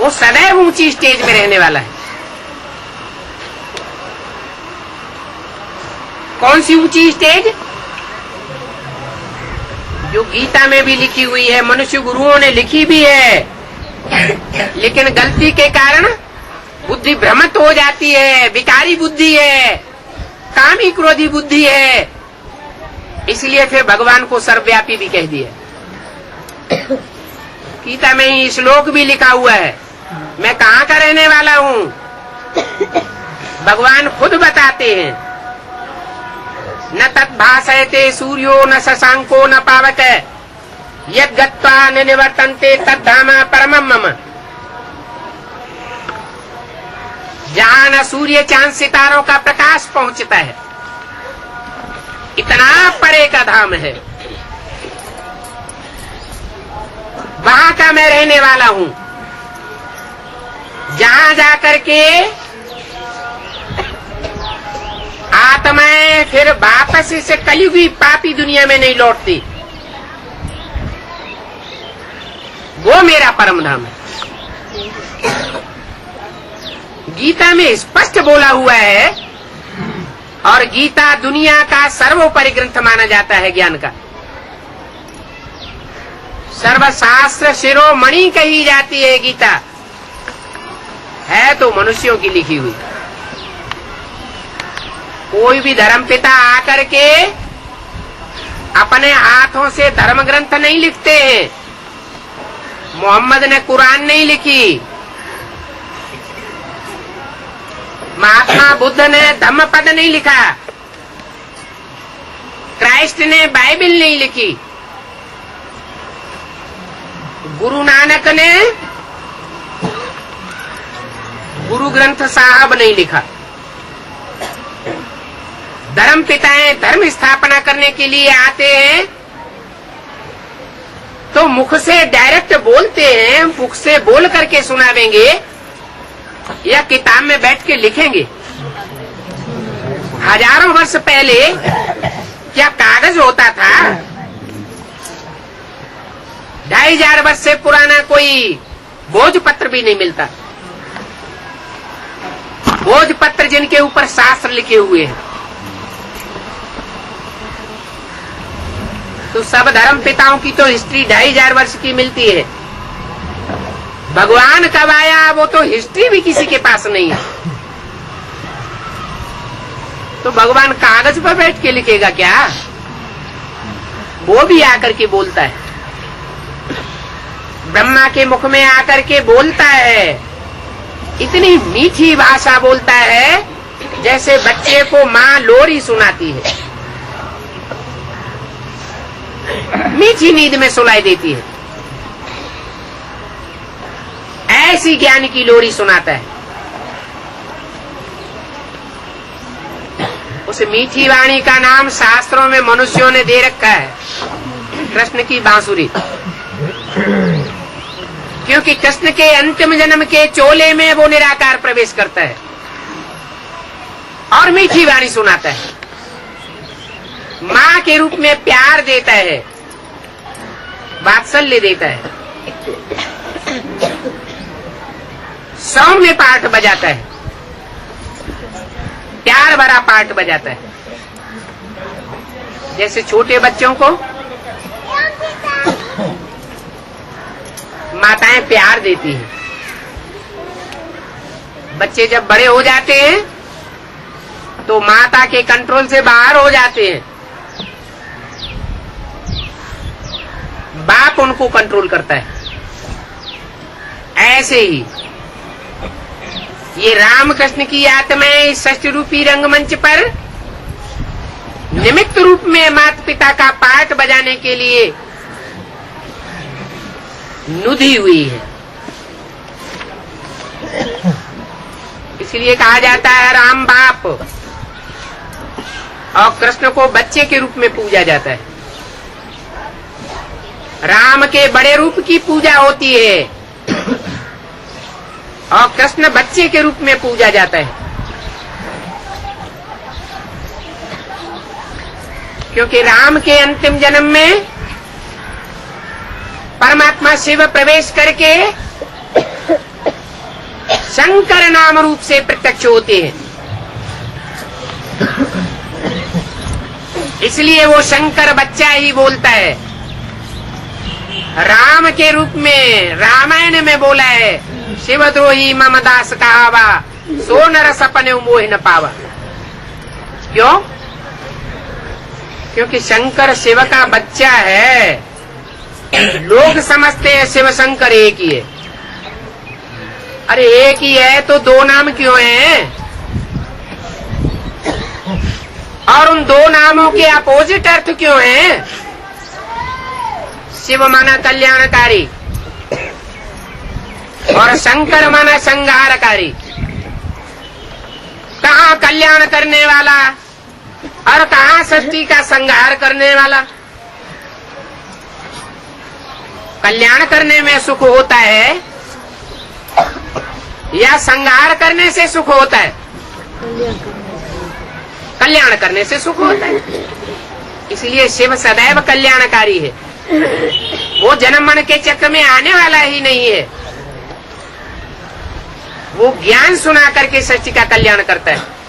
वो सदैव ऊंची स्टेज में रहने वाला है। कौन सी ऊंची स्टेज? जो गीता में भी लिखी हुई है, मनुष्य गुरुओं ने लिखी भी है, लेकिन गलती के कारण बुद्धि भ्रमित हो जाती है, विकारी बुद्धि है, कामी क्रोधी बुद्धि है, इसलिए फिर भगवान को सर्वव्यापी भी कह दिया। गीता में ही श्लोक भी लिखा हुआ है, मैं कहाँ का रहने वाला हूँ, भगवान खुद बताते हैं। न तद्भासयते सूर्यो न शशांको न पावक यद् गत्वा न निवर्तन्ते तद्धाम परमं मम। जहाँ न सूर्य चांद सितारों का प्रकाश पहुँचता है, इतना परे का धाम है, वहाँ का मैं रहने वाला हूँ। जहाँ जाकर के आत्माएं फिर वापस इस कलयुगी पापी दुनिया में नहीं लौटती, वो मेरा परम धाम है। गीता में स्पष्ट बोला हुआ है, और गीता दुनिया का सर्वोपरि ग्रंथ माना जाता है ज्ञान का। सर्वशास्त्र शिरोमणि कही जाती है गीता, है तो मनुष्यों की लिखी हुई। कोई भी धर्म पिता आकर के अपने हाथों से धर्म ग्रंथ नहीं लिखते हैं। मोहम्मद ने कुरान नहीं लिखी, महात्मा बुद्ध ने धम्मपद नहीं लिखा, क्राइस्ट ने बाइबल नहीं लिखी, गुरु नानक ने गुरु ग्रंथ साहब नहीं लिखा। धर्म पिताएं धर्म स्थापना करने के लिए आते हैं तो मुख से डायरेक्ट बोलते हैं, मुख से बोल करके सुनावेंगे या किताब में बैठ के लिखेंगे। हजारों वर्ष पहले क्या कागज होता था? 2500 वर्ष से पुराना कोई भोजपत्र भी नहीं मिलता। भोजपत्र जिनके ऊपर शास्त्र लिखे हुए हैं, तो सब धर्म पिताओं की तो हिस्ट्री 2500 वर्ष की मिलती है। भगवान कब आया वो तो हिस्ट्री भी किसी के पास नहीं है। तो भगवान कागज पर बैठ के लिखेगा क्या? वो भी आकर के बोलता है, ब्रह्मा के मुख में आकर के बोलता है। इतनी मीठी भाषा बोलता है जैसे बच्चे को माँ लोरी सुनाती है, मीठी नींद में सुलाई देती है, ऐसी ज्ञान की लोरी सुनाता है। उस मीठी वाणी का नाम शास्त्रों में मनुष्यों ने दे रखा है, कृष्ण की बांसुरी। क्योंकि कृष्ण के अंतिम जन्म के चोले में वो निराकार प्रवेश करता है और मीठी वाणी सुनाता है, माँ के रूप में प्यार देता है, वात्सल्य देता है, सौम्य पाठ बजाता है, प्यार भरा पाठ बजाता है। जैसे छोटे बच्चों को माताएं प्यार देती हैं, बच्चे जब बड़े हो जाते हैं तो माता के कंट्रोल से बाहर हो जाते हैं, बाप उनको कंट्रोल करता है। ऐसे ही ये रामकृष्ण की आत्माएं इस षष्ठ रूपी रंगमंच पर निमित्त रूप में माता पिता का पाठ बजाने के लिए नुदी हुई है। इसलिए कहा जाता है राम बाप, और कृष्ण को बच्चे के रूप में पूजा जाता है। राम के बड़े रूप की पूजा होती है और कृष्ण बच्चे के रूप में पूजा जाता है। क्योंकि राम के अंतिम जन्म में परमात्मा शिव प्रवेश करके शंकर नाम रूप से प्रत्यक्ष होते हैं। इसलिए वो शंकर बच्चा ही बोलता है। राम के रूप में रामायण में बोला है, शिवद्रोही मम दास कहावा, सो नर सपने मोह न पावा। क्यों? क्योंकि शंकर शिव का बच्चा है। लोग समझते हैं शिव शंकर एक ही है। अरे एक ही है तो दो नाम क्यों हैं? और उन दो नामों के अपोजिट अर्थ क्यों हैं? शिव माना कल्याणकारी और शंकर माना संहारकारी। कहाँ कल्याण करने वाला और कहाँ सृष्टि का संहार करने वाला? कल्याण करने में सुख होता है या संहार करने से सुख होता है? कल्याण करने से सुख होता है। इसलिए शिव सदैव कल्याणकारी है। वो जन्म मरण के चक्र में आने वाला ही नहीं है। वो ज्ञान सुना करके सृष्टि का कल्याण करता है।